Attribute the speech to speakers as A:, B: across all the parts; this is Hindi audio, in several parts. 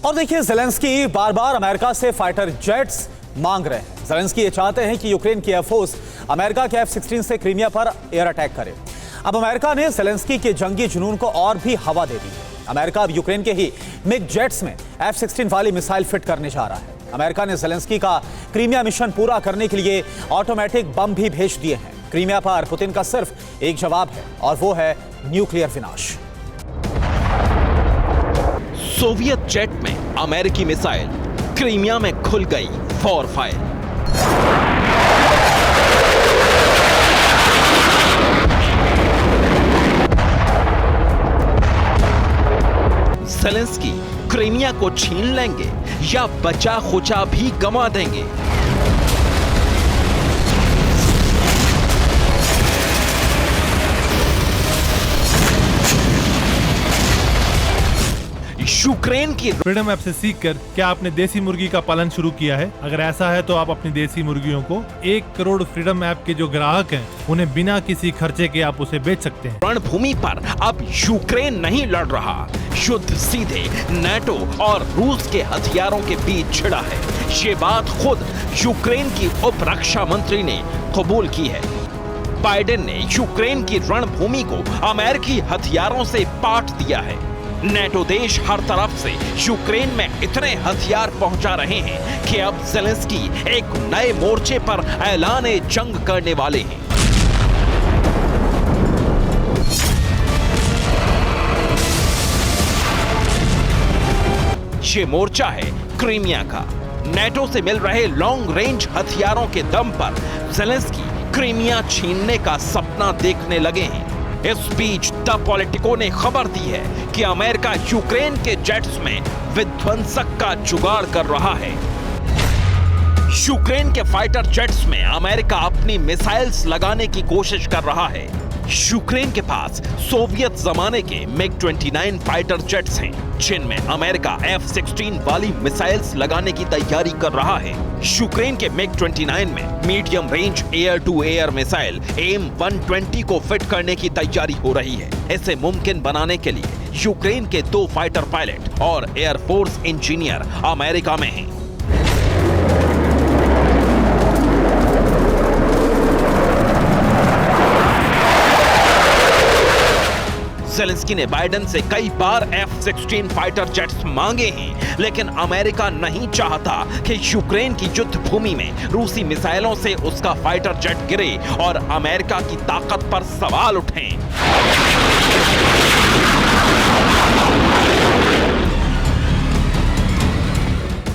A: और देखिए, ज़ेलेंस्की बार बार अमेरिका से फाइटर जेट्स मांग रहे हैं। ज़ेलेंस्की ये चाहते हैं कि यूक्रेन की एयरफोर्स अमेरिका के F-16 से क्रीमिया पर एयर अटैक करे। अब अमेरिका ने ज़ेलेंस्की के जंगी जुनून को और भी हवा दे दी है। अमेरिका अब यूक्रेन के ही मिग जेट्स में F-16 वाली मिसाइल फिट करने जा रहा है। अमेरिका ने ज़ेलेंस्की का क्रीमिया मिशन पूरा करने के लिए ऑटोमेटिक बम भी भेज दिए हैं। क्रीमिया पर पुतिन का सिर्फ एक जवाब है और वो है न्यूक्लियर विनाश।
B: सोवियत जेट में अमेरिकी मिसाइल क्रीमिया में खुल गई फॉर फायर। ज़ेलेंस्की क्रीमिया को छीन लेंगे या बचा खुचा भी गंवा देंगे। यूक्रेन की
C: फ्रीडम ऐप से सीखकर क्या आपने देसी मुर्गी का पालन शुरू किया है? अगर ऐसा है तो आप अपनी देसी मुर्गियों को 1 करोड़ फ्रीडम ऐप के जो ग्राहक हैं उन्हें बिना किसी खर्चे के आप उसे बेच सकते हैं।
B: रणभूमि पर अब यूक्रेन नहीं लड़ रहा, युद्ध सीधे नाटो और रूस के हथियारों के बीच छिड़ा है। ये बात खुद यूक्रेन की उप रक्षा मंत्री ने कबूल की है। बाइडेन ने यूक्रेन की रणभूमि को अमेरिकी हथियारों से पाट दिया है। नेटो देश हर तरफ से यूक्रेन में इतने हथियार पहुंचा रहे हैं कि अब ज़ेलेंस्की एक नए मोर्चे पर ऐलाने जंग करने वाले हैं। ये मोर्चा है क्रीमिया का। नेटो से मिल रहे लॉन्ग रेंज हथियारों के दम पर ज़ेलेंस्की क्रीमिया छीनने का सपना देखने लगे हैं। इस बीच द पॉलिटिको ने खबर दी है कि अमेरिका यूक्रेन के जेट्स में विध्वंसक का जुगाड़ कर रहा है। यूक्रेन के फाइटर जेट्स में अमेरिका अपनी मिसाइल्स लगाने की कोशिश कर रहा है। यूक्रेन के पास सोवियत जमाने के MiG-29 फाइटर जेट्स हैं, जिनमें अमेरिका F-16 वाली मिसाइल्स लगाने की तैयारी कर रहा है। यूक्रेन के MiG-29 में medium range air to air missile AIM-120 को फिट करने की तैयारी हो रही है। इसे मुमकिन बनाने के लिए यूक्रेन के 2 फाइटर पायलट और एयरफोर्स इंजीनियर अमेरिका में हैं। ज़ेलेंस्की ने बाइडेन से कई बार F-16 फाइटर जेट्स मांगे हैं, लेकिन अमेरिका नहीं चाहता कि यूक्रेन की युद्ध भूमि में रूसी मिसाइलों से उसका फाइटर जेट गिरे और अमेरिका की ताकत पर सवाल उठें।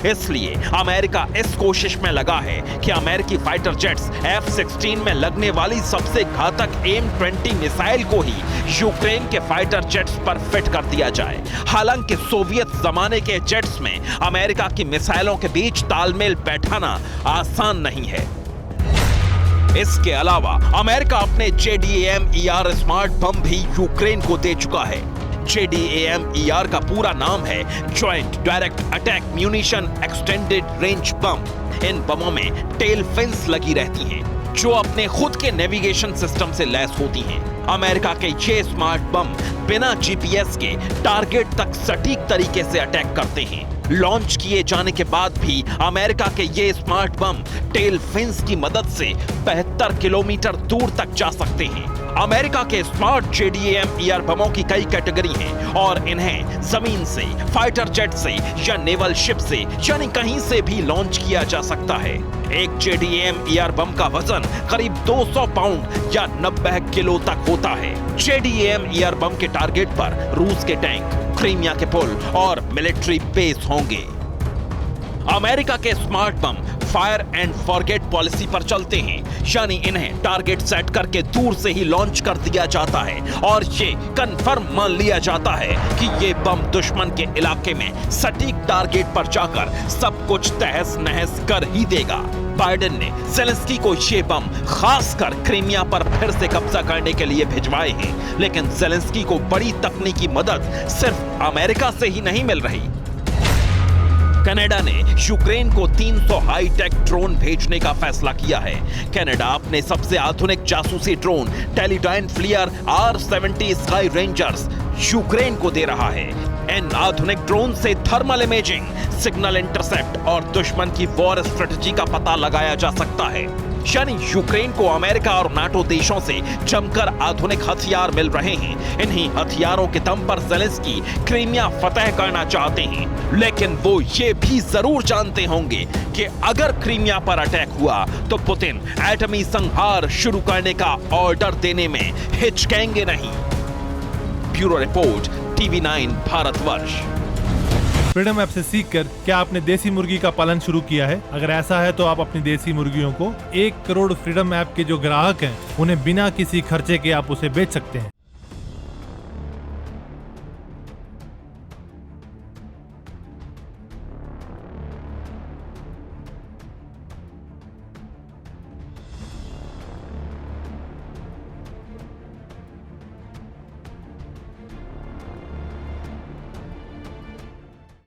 B: इसलिए अमेरिका इस कोशिश में लगा है कि अमेरिकी फाइटर जेट्स F-16 में लगने वाली सबसे घातक AIM-20 मिसाइल को ही यूक्रेन के फाइटर जेट्स पर फिट कर दिया जाए। हालांकि सोवियत जमाने के जेट्स में अमेरिका की मिसाइलों के बीच तालमेल बैठाना आसान नहीं है। इसके अलावा अमेरिका अपने JDAM-ER स्मार्ट बम भी यूक्रेन को दे चुका है। JDAM-ER का पूरा नाम है joint direct attack munition extended range bomb. इन बमों में टेल फिन्स लगी रहती हैं, जो अपने खुद के नेविगेशन सिस्टम से लैस होती हैं। अमेरिका के ये स्मार्ट बम बिना GPS के टारगेट तक सटीक तरीके से अटैक करते हैं। लॉन्च किए जाने के बाद भी अमेरिका के ये स्मार्ट बम टेल फिन्स की मदद से 72 किलोमीटर दूर तक जा सकते हैं। अमेरिका के स्मार्ट JDAM-ER बमों की कई कैटेगरी हैं और इन्हें जमीन से, फाइटर जेट से या नेवल शिप से यानी कहीं से भी लॉन्च किया जा सकता है। एक JDAM-ER बम का वजन करीब 200 पाउंड या 90 किलो तक होता है। JDAM-ER बम के टारगेट पर रूस के टैंक, क्रीमिया के पुल और मिलिट्री बेस होंगे। अमेरिका के smart bomb fire and forget policy पर चलते हैं, यानी इन्हें टारगेट सेट करके दूर से ही लॉन्च कर दिया जाता है और ये कंफर्म मान लिया जाता है कि ये बम दुश्मन के इलाके में सटीक टारगेट पर जाकर सब कुछ तहस नहस कर ही देगा। बाइडेन ने ज़ेलेंस्की को ये बम खासकर क्रीमिया पर फिर से कब्जा करने के लिए भिजवाए हैं, लेकिन ज़ेलेंस्की को बड़ी तकनीकी मदद सिर्फ अमेरिका से ही नहीं मिल रही। कनाडा ने यूक्रेन को 300 हाईटेक ड्रोन भेजने का फैसला किया है। कनाडा अपने सबसे आधुनिक जासूसी drone टेलीडाइन फ्लियर R-70 sky rangers Ukraine को दे रहा है। इन आधुनिक ड्रोन से थर्मल इमेजिंग, सिग्नल इंटरसेप्ट और दुश्मन की वॉर स्ट्रेटजी का पता लगाया जा सकता है। यानी यूक्रेन को अमेरिका और नाटो देशों से जमकर आधुनिक हथियार मिल रहे हैं। इन्हीं हथियारों के दम पर ज़ेलेंस्की क्रीमिया फतह करना चाहते हैं, लेकिन वो ये भी जरूर जानते होंगे कि अगर क्रीमिया पर अटैक हुआ तो पुतिन एटमी संहार शुरू करने का ऑर्डर देने में हिचकेंगे नहीं। Bureau report, TV9 Bharatvarsh.
C: Freedom app से सीखकर क्या आपने देसी मुर्गी का पालन शुरू किया है? अगर ऐसा है तो आप अपनी देसी मुर्गियों को 1 करोड़ फ्रीडम ऐप के जो ग्राहक हैं उन्हें बिना किसी खर्चे के आप उसे बेच सकते हैं।